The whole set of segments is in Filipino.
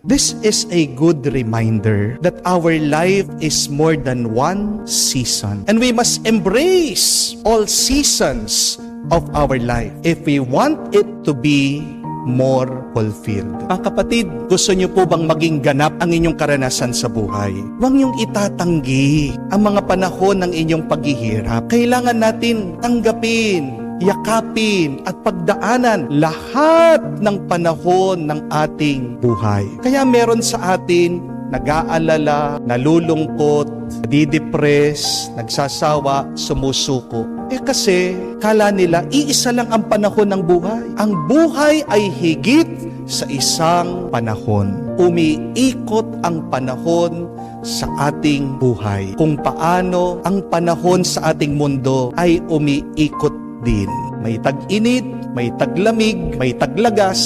This is a good reminder that our life is more than one season. And we must embrace all seasons of our life if we want it to be more fulfilled. Mga kapatid, gusto niyo po bang maging ganap ang inyong karanasan sa buhay? Huwag niyong itatanggi ang mga panahon ng inyong paghihirap. Kailangan natin tanggapin, yakapin at pagdaanan lahat ng panahon ng ating buhay. Kaya meron sa atin nag-aalala, nalulungkot, nadidepress, nagsasawa, sumusuko. Kasi kala nila iisa lang ang panahon ng buhay. Ang buhay ay higit sa isang panahon. Umiikot ang panahon sa ating buhay. Kung paano ang panahon sa ating mundo ay umiikot din. May tag-init, may taglamig, may taglagas,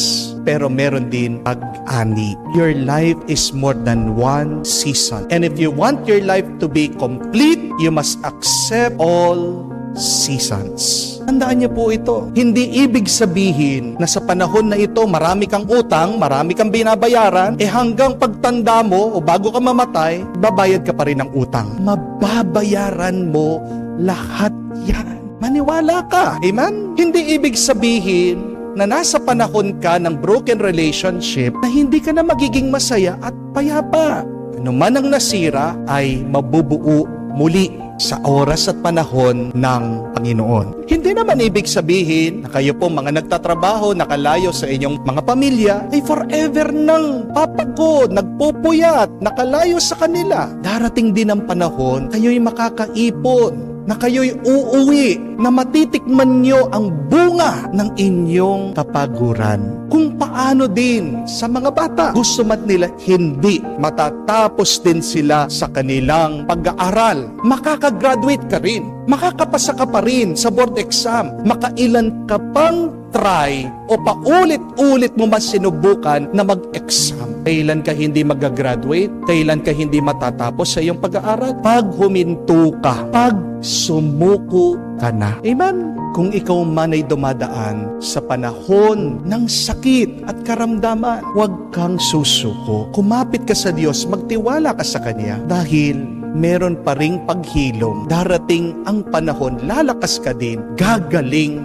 pero meron din pag-ani. Your life is more than one season. And if you want your life to be complete, you must accept all seasons. Tandaan niyo po ito. Hindi ibig sabihin na sa panahon na ito marami kang utang, marami kang binabayaran, hanggang pagtanda mo o bago ka mamatay, babayad ka pa rin ng utang. Mababayaran mo lahat yan. Maniwala ka. Amen? Hindi ibig sabihin na nasa panahon ka ng broken relationship na hindi ka na magiging masaya at payapa. Ano man ang nasira ay mabubuo muli sa oras at panahon ng Panginoon. Hindi naman ibig sabihin na kayo po mga nagtatrabaho, nakalayo sa inyong mga pamilya, ay forever nang papagod, nagpupuyat, nakalayo sa kanila. Darating din ang panahon, kayo'y makakaipon, na kayo'y uuwi, na matitikman nyo ang bunga ng inyong kapaguran. Kung paano din sa mga bata, gusto man nila hindi matatapos din sila sa kanilang pag-aaral. Makakagraduate ka rin, makakapasa ka pa rin sa board exam, makailan ka pang try o paulit-ulit mo mas sinubukan na mag-exam. Kailan ka hindi mag-graduate? Kailan ka hindi matatapos sa iyong pag-aaral? Pag huminto ka, pag sumuko ka na. Amen? Kung ikaw man ay dumadaan sa panahon ng sakit at karamdaman, huwag kang susuko. Kumapit ka sa Diyos, magtiwala ka sa Kanya dahil meron pa ring paghilom. Darating ang panahon, lalakas ka din, gagaling.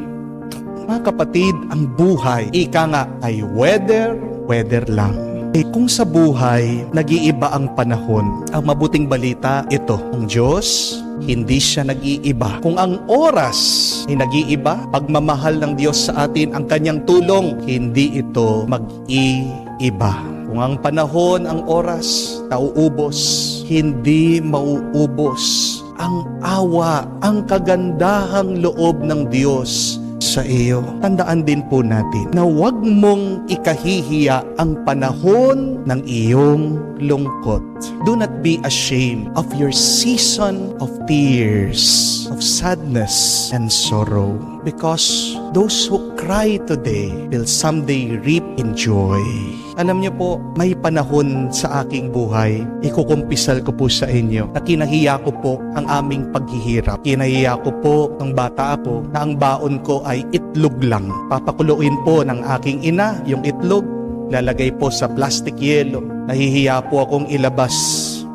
Mga kapatid, ang buhay, ika nga, ay weather lang. Kung sa buhay, nag-iiba ang panahon, ang mabuting balita, ito, ang Diyos, hindi siya nag-iiba. Kung ang oras ay nag-iiba, pagmamahal ng Diyos sa atin, ang kanyang tulong, hindi ito mag-iiba. Kung ang panahon, ang oras, nauubos, hindi mauubos ang awa, ang kagandahang loob ng Diyos sa iyo. Tandaan din po natin na huwag mong ikahihiya ang panahon ng iyong lungkot. Do not be ashamed of your season of tears, of sadness and sorrow, because those who cry today will someday reap in joy. Alam niyo po, may panahon sa aking buhay, ikukumpisal ko po sa inyo, na kinahiya ko po ang aming paghihirap. Kinahiya ko po nung bata ako na ang baon ko ay itlog lang. Papakuluin po ng aking ina yung itlog, lalagay po sa plastic yelo. Nahihiya po akong ilabas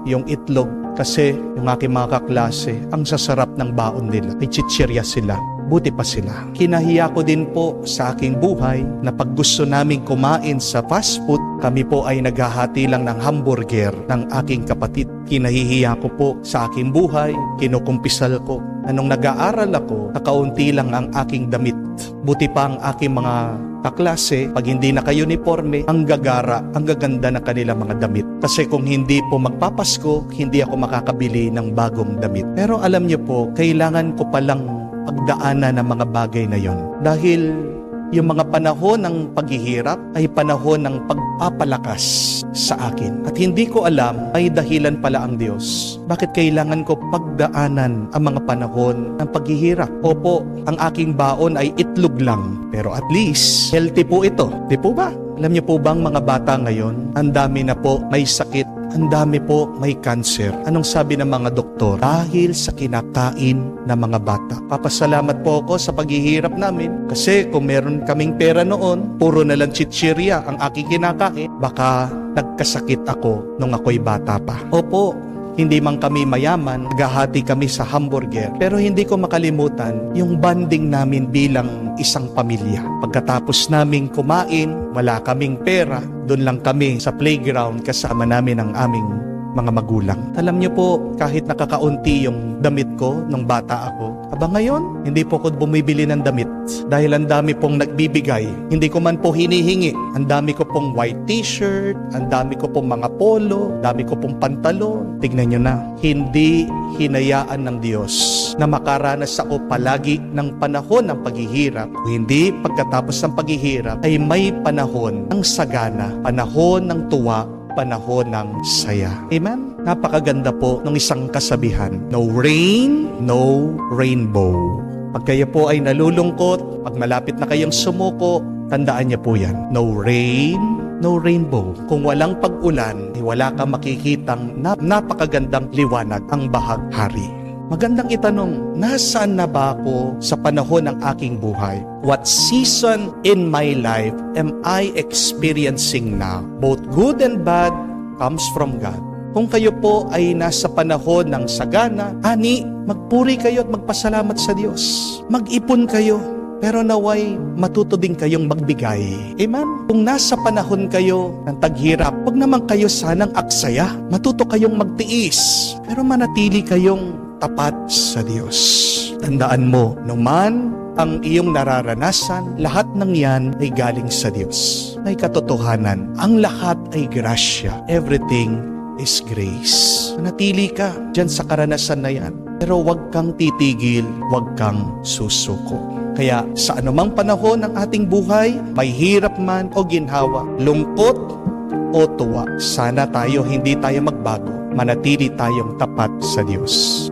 yung itlog kasi yung aking mga kaklase, ang sasarap ng baon nila. May chichirya sila. Buti pa sila. Kinahiya ko din po sa aking buhay na pag gusto naming kumain sa fast food, kami po ay naghahati lang ng hamburger ng aking kapatid. Kinahihiya ko po sa aking buhay, kinukumpisal ko. Anong nag-aaral ako, nakaunti lang ang aking damit. Buti pa ang aking mga kaklase, pag hindi naka-uniforme, ang gagara, ang gaganda na kanilang mga damit. Kasi kung hindi po magpapasko, hindi ako makakabili ng bagong damit. Pero alam niyo po, kailangan ko palang pagdaanan ng mga bagay na yon. Dahil yung mga panahon ng paghihirap ay panahon ng pagpapalakas sa akin. At hindi ko alam, may dahilan pala ang Diyos. Bakit kailangan ko pagdaanan ang mga panahon ng paghihirap? Opo, ang aking baon ay itlog lang. Pero at least, healthy po ito. Di po ba? Alam niyo po bang mga bata ngayon, ang dami na po may sakit ang dami po may cancer. Anong sabi ng mga doktor? Dahil sa kinakain ng mga bata. Papasalamat po ako sa paghihirap namin kasi kung meron kaming pera noon, puro na lang chichirya ang aking kinakain, baka nagkasakit ako nung ako'y bata pa. Opo, hindi man kami mayaman, naghahati kami sa hamburger. Pero hindi ko makalimutan yung bonding namin bilang isang pamilya. Pagkatapos naming kumain, wala kaming pera, doon lang kami sa playground kasama namin ang aming mga magulang. Alam niyo po, kahit nakakaunti yung damit ko nung bata ako, aba ngayon, hindi po ako bumibili ng damit dahil ang dami pong nagbibigay. Hindi ko man po hinihingi. Ang dami ko pong white t-shirt, ang dami ko pong mga polo, dami ko pong pantalon. Tignan niyo na, hindi hinayaan ng Diyos na makaranas ako palagi ng panahon ng paghihirap. Hindi pagkatapos ng paghihirap ay may panahon ng sagana, panahon ng tuwa, panahon ng saya. Amen? Napakaganda po ng isang kasabihan. No rain, no rainbow. Pag kayo po ay nalulungkot, pag malapit na kayong sumuko, tandaan niyo po yan. No rain, no rainbow. Kung walang pag-ulan, wala kang makikitang napakagandang liwanag ang bahaghari. Magandang itanong, nasaan na ba ako sa panahon ng aking buhay? What season in my life am I experiencing now? Both good and bad comes from God. Kung kayo po ay nasa panahon ng sagana, ani, magpuri kayo at magpasalamat sa Diyos. Mag-ipon kayo, pero naway matuto din kayong magbigay. Amen? Kung nasa panahon kayo ng taghirap, huwag naman kayo sanang aksaya. Matuto kayong magtiis, pero manatili kayong tapat sa Diyos. Tandaan mo, numan ang iyong nararanasan, lahat ng yan ay galing sa Diyos. May katotohanan, ang lahat ay grasya. Everything is grace. Manatili ka dyan sa karanasan na yan. Pero huwag kang titigil, huwag kang susuko. Kaya sa anumang panahon ng ating buhay, may hirap man o ginhawa, lungkot o tuwa, sana hindi tayo magbago. Manatili tayong tapat sa Diyos.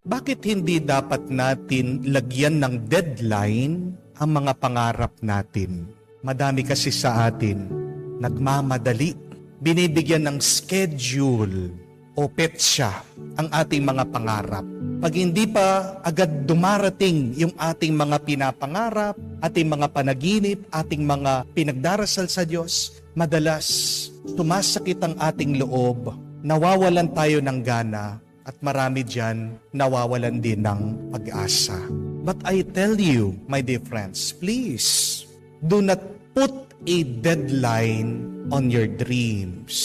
Bakit hindi dapat natin lagyan ng deadline ang mga pangarap natin? Madami kasi sa atin nagmamadali. Binibigyan ng schedule o petsa ang ating mga pangarap. Pag hindi pa agad dumarating yung ating mga pinapangarap, ating mga panaginip, ating mga pinagdarasal sa Diyos, madalas tumasakit ang ating loob, nawawalan tayo ng gana, at marami dyan nawawalan din ng pag-asa. But I tell you, my dear friends, please, do not put a deadline on your dreams.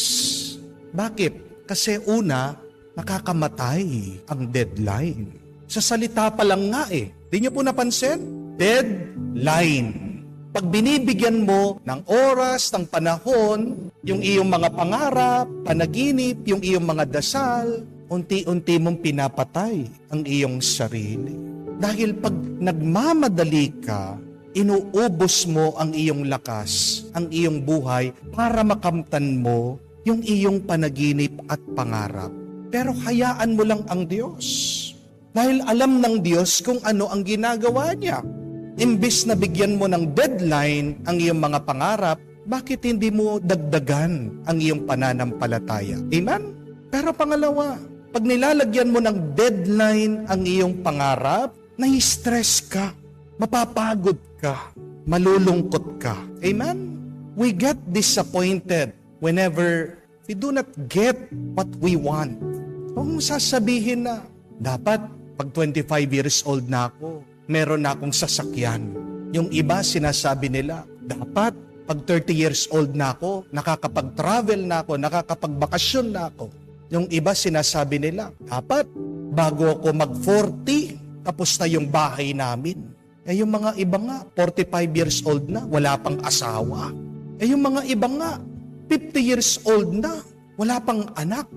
Bakit? Kasi una, nakakamatay ang deadline. Sa salita pa lang nga Di niyo po napansin? Deadline. Pag binibigyan mo ng oras, ng panahon, yung iyong mga pangarap, panaginip, yung iyong mga dasal, unti-unti mong pinapatay ang iyong sarili. Dahil pag nagmamadali ka, inuubos mo ang iyong lakas, ang iyong buhay para makamtan mo yung iyong panaginip at pangarap. Pero hayaan mo lang ang Diyos. Dahil alam ng Diyos kung ano ang ginagawa niya. Imbis na bigyan mo ng deadline ang iyong mga pangarap, bakit hindi mo dagdagan ang iyong pananampalataya? Amen? Pero pangalawa, pag nilalagyan mo ng deadline ang iyong pangarap, nai-stress ka, mapapagod ka, malulungkot ka. Amen? We get disappointed whenever we do not get what we want. Kung sasabihin na, dapat pag 25 years old na ako, meron na akong sasakyan. Yung iba sinasabi nila, dapat pag 30 years old na ako, nakakapag-travel na ako, nakakapagbakasyon na ako. Yung iba sinasabi nila, dapat bago ako mag-40, tapos na yung bahay namin. Yung mga iba nga, 45 years old na, wala pang asawa. Yung mga iba nga, 50 years old na, wala pang anak.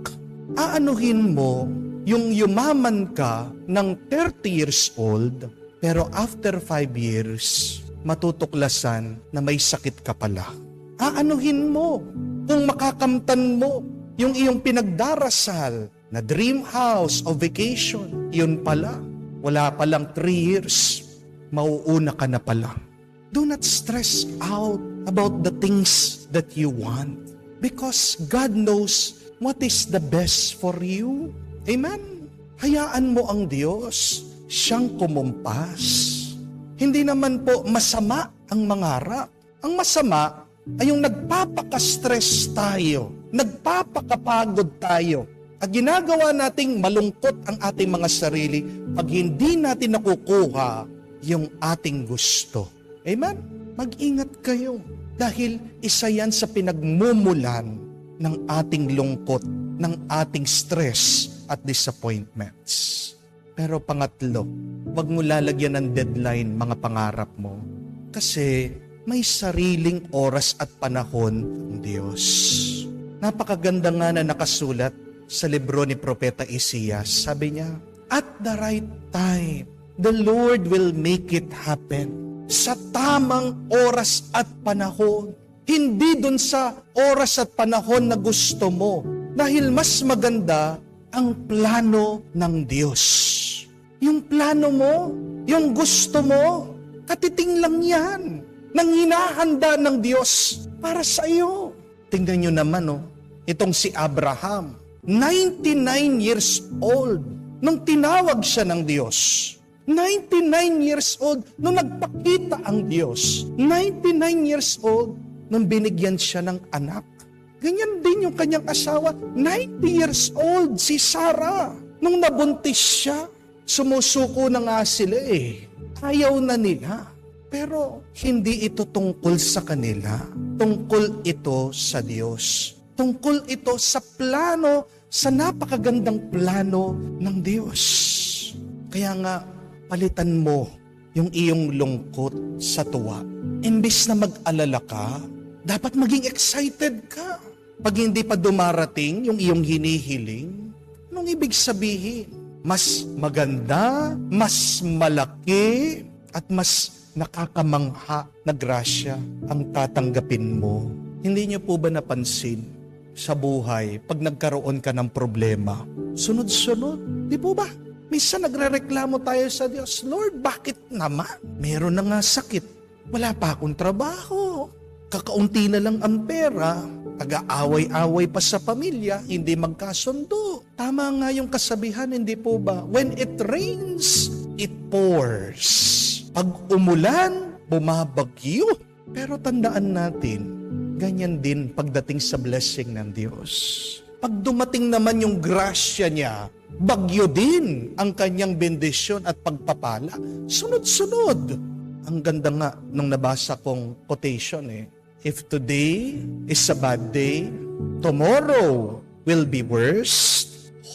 Aanuhin mo yung yumaman ka ng 30 years old, pero after 5 years, matutuklasan na may sakit ka pala. Aanuhin mo kung makakamtan mo yung iyong pinagdarasal na dream house o vacation, yun pala, wala palang 3 years, mauuna ka na pala. Do not stress out about the things that you want. Because God knows what is the best for you. Amen? Hayaan mo ang Diyos, siyang kumumpas. Hindi naman po masama ang mangarap. Ang masama ay yung nagpapaka-stress tayo, nagpapakapagod tayo, at ginagawa nating malungkot ang ating mga sarili pag hindi natin nakukuha yung ating gusto. Amen? Mag-ingat kayo dahil isa yan sa pinagmumulan ng ating lungkot, ng ating stress at disappointments. Pero pangatlo, huwag mo lalagyan ng deadline mga pangarap mo kasi may sariling oras at panahon ang Diyos. Napakaganda nga na nakasulat sa libro ni Propeta Isaias. Sabi niya, at the right time, the Lord will make it happen. Sa tamang oras at panahon. Hindi dun sa oras at panahon na gusto mo. Dahil mas maganda ang plano ng Diyos. Yung plano mo, yung gusto mo, katiting lang yan. Nang hinahanda ng Diyos para sa iyo. Tingnan nyo naman, itong si Abraham, 99 years old, nung tinawag siya ng Diyos. 99 years old, nung nagpakita ang Diyos. 99 years old, nung binigyan siya ng anak. Ganyan din yung kanyang asawa, 90 years old, si Sarah. Nung nabuntis siya, sumusuko na nga sila Ayaw na nila. Pero hindi ito tungkol sa kanila. Tungkol ito sa Diyos. Tungkol ito sa plano, sa napakagandang plano ng Diyos. Kaya nga, palitan mo yung iyong lungkot sa tuwa. Imbis na mag-alala ka, dapat maging excited ka. Pag hindi pa dumarating yung iyong hinihiling, anong ibig sabihin? Mas maganda, mas malaki, at mas nakakamangha na grasya ang tatanggapin mo. Hindi niyo po ba napansin sa buhay, pag nagkaroon ka ng problema, sunod-sunod? Di po ba? Minsan nagrereklamo tayo sa Diyos, Lord, bakit naman? Meron na nga sakit, wala pa akong trabaho, kakaunti na lang ang pera, taga-away-away pa sa pamilya, hindi magkasundo. Tama nga yung kasabihan, hindi po ba? When it rains, it pours. Pag umulan, bumabagyo. Pero tandaan natin, ganyan din pagdating sa blessing ng Diyos. Pag dumating naman yung grasya niya, bagyo din ang kanyang bendisyon at pagpapala. Sunod-sunod. Ang ganda nga nung nabasa kong quotation If today is a bad day, tomorrow will be worse.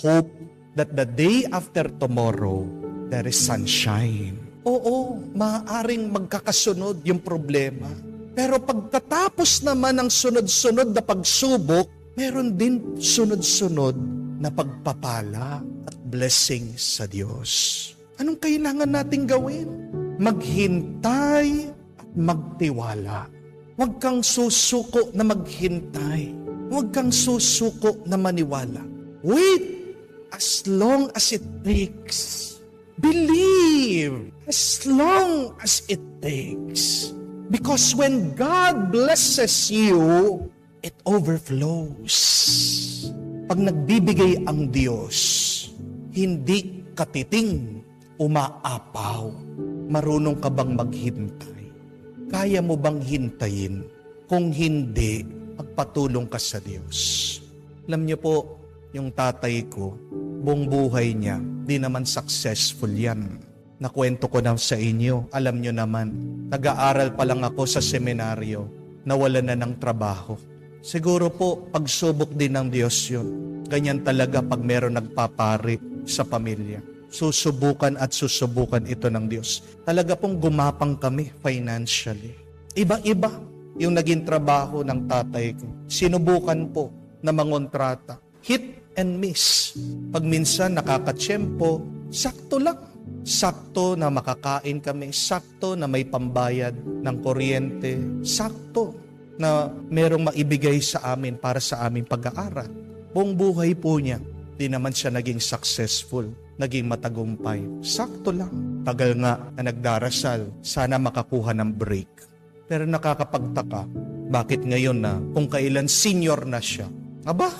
Hope that the day after tomorrow, there is sunshine. Oo, maaaring magkakasunod yung problema. Pero pagkatapos naman ng sunod-sunod na pagsubok, meron din sunod-sunod na pagpapala at blessing sa Diyos. Anong kailangan nating gawin? Maghintay at magtiwala. Huwag kang susuko na maghintay. Huwag kang susuko na maniwala. Wait as long as it takes. Believe as long as it takes. Because when God blesses you, it overflows. Pag nagbibigay ang Diyos, hindi katiting, umaapaw. Marunong ka bang maghintay? Kaya mo bang hintayin? Kung hindi, magpatulong ka sa Diyos. Alam niyo po, yung tatay ko, buong buhay niya, di naman successful yan. Nakwento ko na sa inyo, alam niyo naman, nag-aaral pa lang ako sa seminaryo, nawalan na ng trabaho. Siguro po, pagsubok din ng Diyos yun. Ganyan talaga pag meron nagpapari sa pamilya. Susubukan at susubukan ito ng Diyos. Talaga pong gumapang kami financially. Iba-iba yung naging trabaho ng tatay ko. Sinubukan po na mangontrata. Hit and miss. Pag minsan nakakatsyempo, sakto lang. Sakto na makakain kami. Sakto na may pambayad ng kuryente. Sakto na merong maibigay sa amin para sa aming pag-aaral. Buong buhay po niya, di naman siya naging successful, naging matagumpay. Sakto lang. Tagal nga na nagdarasal, sana makakuha ng break. Pero nakakapagtaka, Bakit ngayon na kung kailan senior na siya? Aba,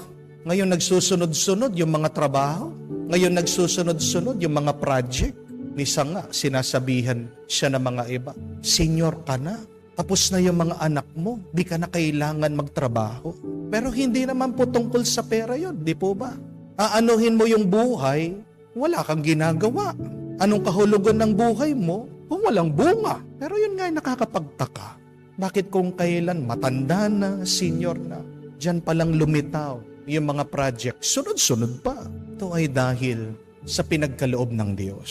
ngayon nagsusunod-sunod yung mga trabaho. Ngayon nagsusunod-sunod yung mga project. Minsan nga, sinasabihan siya ng mga iba, senior ka na. Tapos na yung mga anak mo. Di ka na kailangan magtrabaho. Pero hindi naman po tungkol sa pera yon, di po ba? Aanuhin mo yung buhay, wala kang ginagawa. Anong kahulugan ng buhay mo kung walang bunga? Pero yun nga ay nakakapagtaka. Bakit kung kailan matanda na, senior na, diyan palang lumitaw yung mga project, sunod-sunod pa. Ito ay dahil sa pinagkaloob ng Diyos.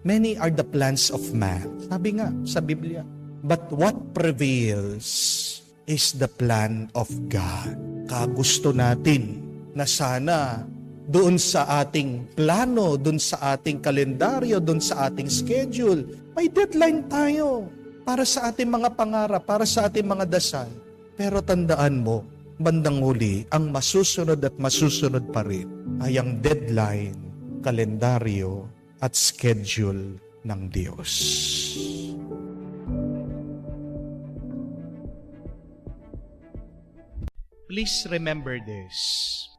Many are the plans of man. Sabi nga sa Biblia, but what prevails is the plan of God. Kagusto natin na sana doon sa ating plano, doon sa ating kalendaryo, doon sa ating schedule, may deadline tayo para sa ating mga pangarap, para sa ating mga dasal. Pero tandaan mo, bandang huli, ang masusunod at masusunod pa rin ay ang deadline, kalendaryo, at schedule ng Diyos. Please remember this.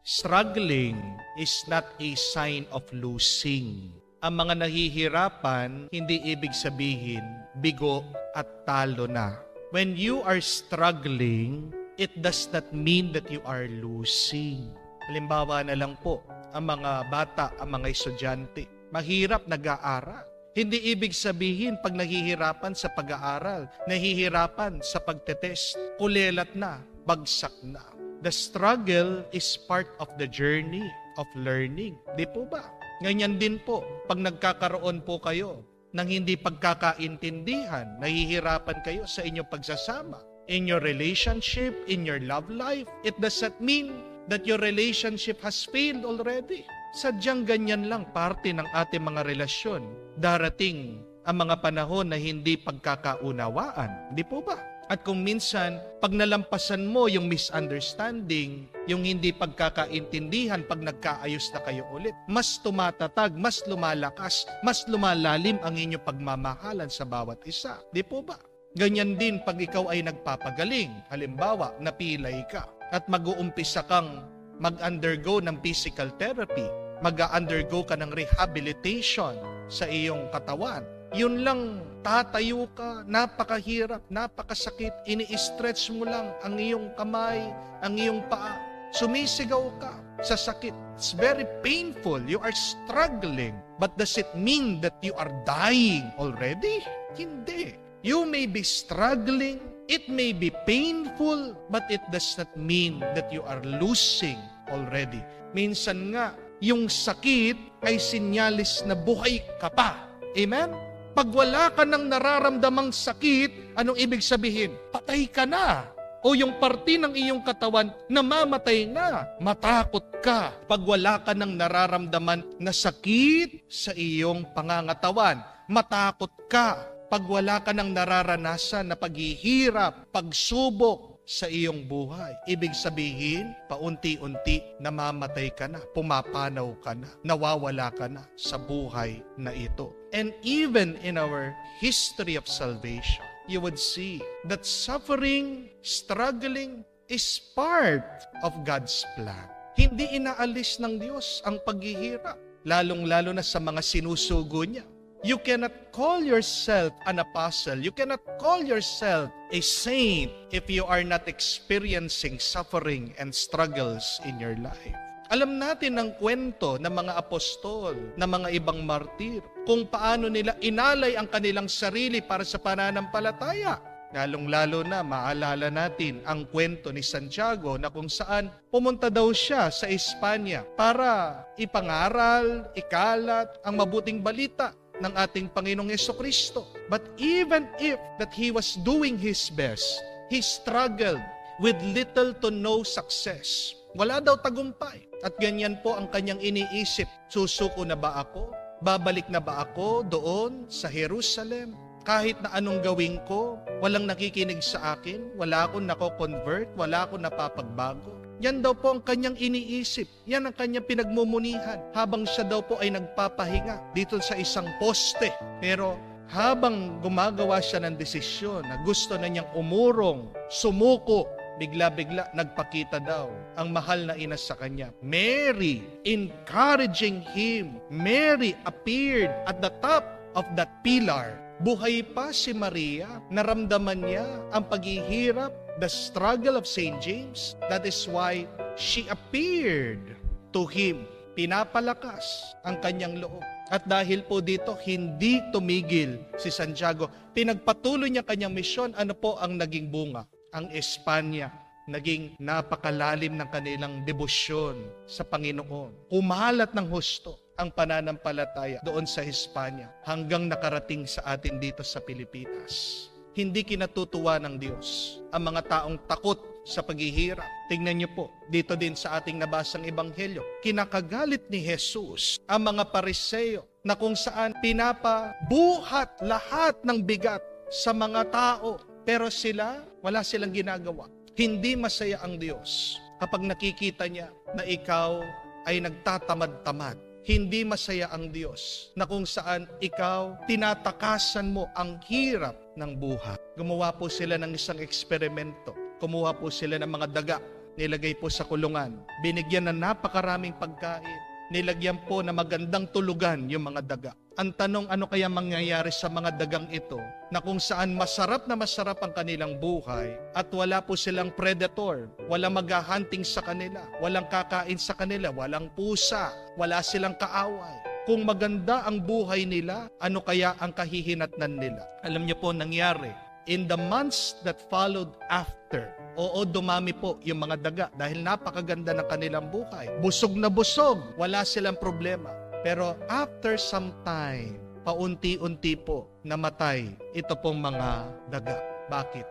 Struggling is not a sign of losing. Ang mga nahihirapan, hindi ibig sabihin bigo at talo na. When you are struggling, it does not mean that you are losing. Halimbawa na lang po, ang mga bata, ang mga estudyante, mahirap nag-aaral. Hindi ibig sabihin pag nahihirapan sa pag-aaral, nahihirapan sa pagtetest, kulelat na, bagsak na. The struggle is part of the journey of learning. Di po ba? Ganyan din po, pag nagkakaroon po kayo ng hindi pagkakaintindihan, nahihirapan kayo sa inyong pagsasama, in your relationship, in your love life, it does not mean that your relationship has failed already. Sadyang ganyan lang parte ng ating mga relasyon. Darating ang mga panahon na hindi pagkakaunawaan. Di po ba? At kung minsan, pag nalampasan mo yung misunderstanding, yung hindi pagkakaintindihan, pag nagkaayos na kayo ulit, mas tumatatag, mas lumalakas, mas lumalalim ang inyong pagmamahalan sa bawat isa. Di po ba? Ganyan din pag ikaw ay nagpapagaling. Halimbawa, napilay ka at mag-uumpisa kang mag-undergo ng physical therapy, mag-undergo ka ng rehabilitation sa iyong katawan. Yun lang, tatayo ka, napakahirap, napakasakit, ini-stretch mo lang ang iyong kamay, ang iyong paa. Sumisigaw ka sa sakit. It's very painful. You are struggling. But does it mean that you are dying already? Hindi. You may be struggling, it may be painful, but it does not mean that you are losing already. Minsan nga, yung sakit ay sinyalis na buhay ka pa. Amen? Pag wala ka ng nararamdamang sakit, anong ibig sabihin? Patay ka na. O yung parte ng iyong katawan, namamatay na. Matakot ka pag wala ka ng nararamdaman na sakit sa iyong pangangatawan. Matakot ka pag wala ka ng nararanasan na paghihirap, pagsubok sa iyong buhay. Ibig sabihin, paunti-unti namamatay ka na, pumapanaw ka na, nawawala ka na sa buhay na ito. And even in our history of salvation, you would see that suffering, struggling is part of God's plan. Hindi inaalis ng Diyos ang paghihirap, lalong-lalo na sa mga sinusugo niya. You cannot call yourself an apostle. You cannot call yourself a saint if you are not experiencing suffering and struggles in your life. Alam natin ang kwento ng mga apostol, ng mga ibang martir, kung paano nila inalay ang kanilang sarili para sa pananampalataya. Lalong-lalo na maalala natin ang kwento ni Santiago na kung saan pumunta daw siya sa Espanya para ipangaral, ikalat ang mabuting balita ng ating Panginoong Jesucristo. But even if that he was doing his best, he struggled with little to no success. Wala daw tagumpay. At ganyan po ang kanyang iniisip. Susuko na ba ako? Babalik na ba ako doon sa Jerusalem? Kahit na anong gawin ko, walang nakikinig sa akin, wala akong nako-convert, wala akong napapagbago. Yan daw po ang kanyang iniisip. Yan ang kanyang pinagmumunihan habang siya daw po ay nagpapahinga dito sa isang poste. Pero habang gumagawa siya ng desisyon na gusto na niyang umurong, sumuko, bigla-bigla nagpakita daw ang mahal na ina sa kanya. Mary, encouraging him. Mary appeared at the top of that pillar. Buhay pa si Maria, naramdaman niya ang paghihirap, the struggle of St. James. That is why she appeared to him. Pinapalakas ang kanyang loob. At dahil po dito, hindi tumigil si Santiago. Pinagpatuloy niya kanyang misyon. Ano po ang naging bunga? Ang Espanya, naging napakalalim ng kanilang debosyon sa Panginoon. Kumalat ng husto ang pananampalataya doon sa Espanya hanggang nakarating sa atin dito sa Pilipinas. Hindi kinatutuwa ng Diyos ang mga taong takot sa paghihirap. Tingnan niyo po, dito din sa ating nabasang ebanghelyo, kinakagalit ni Jesus ang mga Pariseo na kung saan pinapabuhat lahat ng bigat sa mga tao. Pero sila, wala silang ginagawa. Hindi masaya ang Diyos kapag nakikita niya na ikaw ay nagtatamad-tamad. Hindi masaya ang Diyos na kung saan ikaw tinatakasan mo ang hirap ng buhay. Gumawa po sila ng isang eksperimento. Kumuha po sila ng mga daga, nilagay po sa kulungan. Binigyan ng napakaraming pagkain. Nilagyan po na magandang tulugan yung mga daga. Ang tanong, ano kaya mangyayari sa mga dagang ito na kung saan masarap na masarap ang kanilang buhay at wala po silang predator, walang maghahunting sa kanila, walang kakain sa kanila, walang pusa, wala silang kaaway. Kung maganda ang buhay nila, ano kaya ang kahihinatnan nila? Alam niyo po nangyari, in the months that followed after, oo, dumami po yung mga daga dahil napakaganda ng kanilang buhay. Busog na busog, wala silang problema. Pero after some time, paunti-unti po namatay ito pong mga daga. Bakit?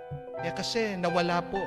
Kasi nawala po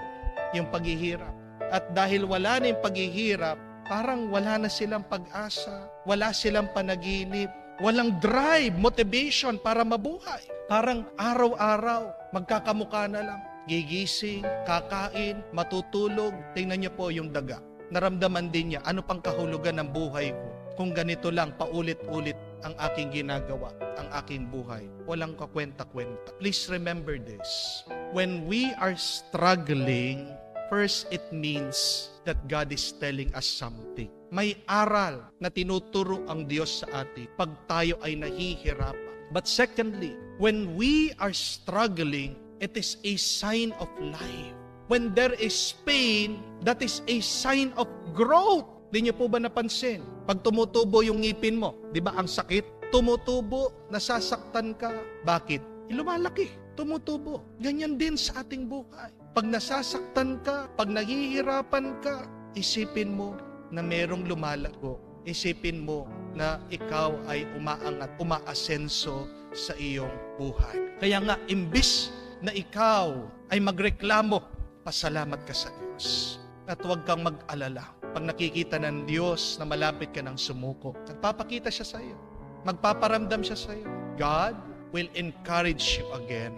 yung paghihirap. At dahil wala na yung paghihirap, parang wala na silang pag-asa, wala silang panaginip, walang drive, motivation para mabuhay. Parang araw-araw, magkakamukha na lang. Gigising, kakain, matutulog. Tingnan niyo po yung daga. Naramdaman din niya, ano pang kahulugan ng buhay ko? Kung ganito lang, paulit-ulit ang aking ginagawa, ang aking buhay. Walang kakwenta-kwenta. Please remember this. When we are struggling, first it means that God is telling us something. May aral na tinuturo ang Diyos sa atin pag tayo ay nahihirapan. But secondly, when we are struggling, it is a sign of life. When there is pain, that is a sign of growth. Di niyo po ba napansin? Pag tumutubo yung ngipin mo, di ba ang sakit? Tumutubo, nasasaktan ka. Bakit? Lumalaki, tumutubo. Ganyan din sa ating buhay. Pag nasasaktan ka, pag nahihirapan ka, isipin mo na merong lumalago. Isipin mo na ikaw ay umaangat, umaasenso sa iyong buhay. Kaya nga, imbis na ikaw ay magreklamo, pasalamat ka sa Diyos. At huwag kang mag-alala. Pag nakikita ng Diyos na malapit ka ng sumuko, nagpapakita siya sa iyo. Magpaparamdam siya sa iyo. God will encourage you again.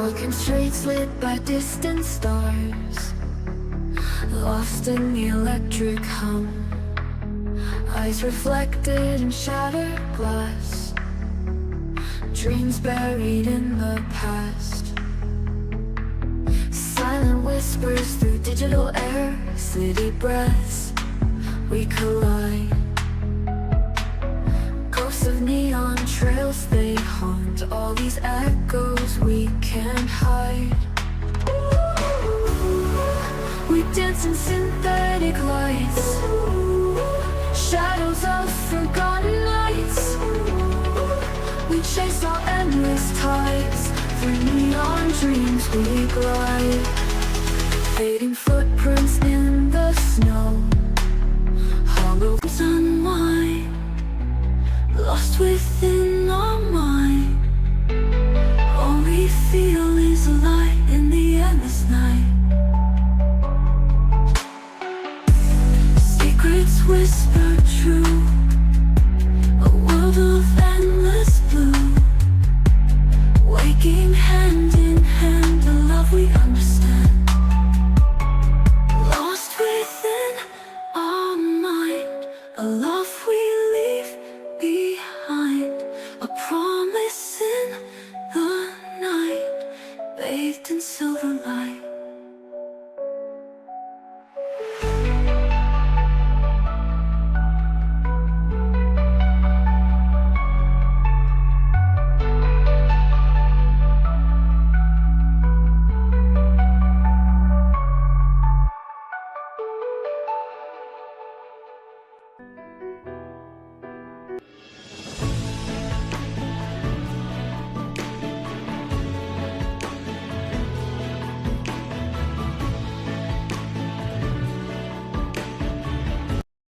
Walking streets lit by distant stars, lost in the electric hum. Eyes reflected in shattered glass, dreams buried in the past. silent whispers through digital air, city breaths, we collide. Ghosts of neon trails, they haunt all these echoes we can't hide. We dance in synthetic lights, shadows of forgotten nights. We chase our endless tides, through neon dreams we glide. Fading footprints in the snow, hollows unwind, lost within our mind. All we feel is a light in the endless night. Secrets whisper true, a world of endless blue, waking hand in hand, the love we understand. Lost within our mind, a love we leave behind, a promise in the night, bathed in silver light.